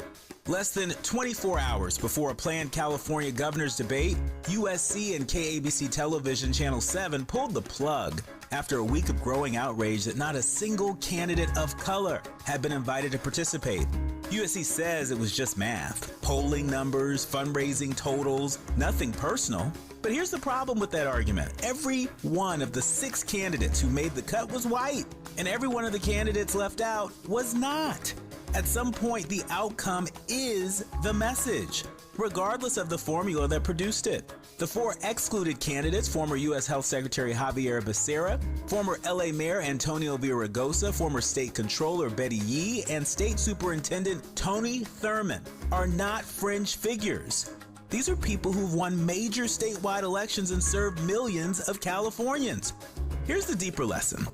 Less than 24 hours before a planned California governor's debate, USC and KABC Television Channel 7 pulled the plug after a week of growing outrage that not a single candidate of color had been invited to participate. USC says it was just math, polling numbers, fundraising totals, nothing personal. But here's the problem with that argument. Every one of the 6 candidates who made the cut was white, and every one of the candidates left out was not. At some point, the outcome is the message, regardless of the formula that produced it. The 4 excluded candidates, former U.S. Health Secretary Javier Becerra, former L.A. Mayor Antonio Villaraigosa, former State Controller Betty Yee, and State Superintendent Tony Thurmond, are not fringe figures. These are people who've won major statewide elections and served millions of Californians. Here's the deeper lesson.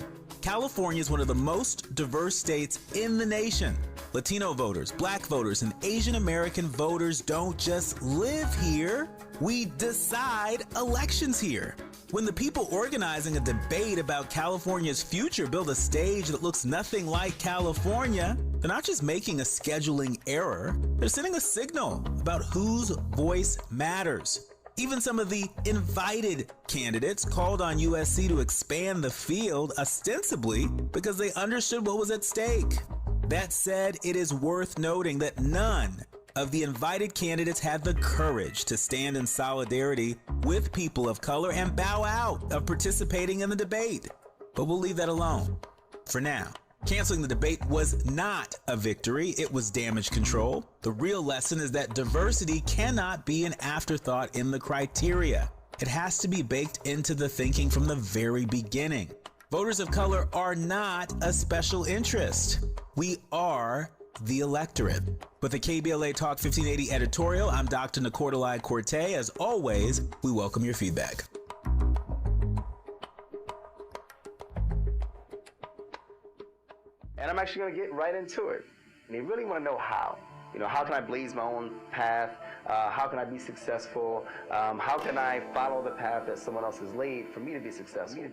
California is one of the most diverse states in the nation. Latino voters, Black voters, and Asian American voters don't just live here. We decide elections here. When the people organizing a debate about California's future build a stage that looks nothing like California, they're not just making a scheduling error, they're sending a signal about whose voice matters. Even some of the invited candidates called on USC to expand the field, ostensibly because they understood what was at stake. That said, it is worth noting that none of the invited candidates had the courage to stand in solidarity with people of color and bow out of participating in the debate. But we'll leave that alone for now. Canceling the debate was not a victory, it was damage control. The real lesson is that diversity cannot be an afterthought in the criteria. It has to be baked into the thinking from the very beginning. Voters of color are not a special interest. We are the electorate. With the KBLA Talk 1580 editorial, I'm Dr. Nicordelai Corte. As always, we welcome your feedback. And I'm actually going to get right into it. And you really want to know how. You know, how can I blaze my own path? How can I be successful? How can I follow the path that someone else has laid for me to be successful?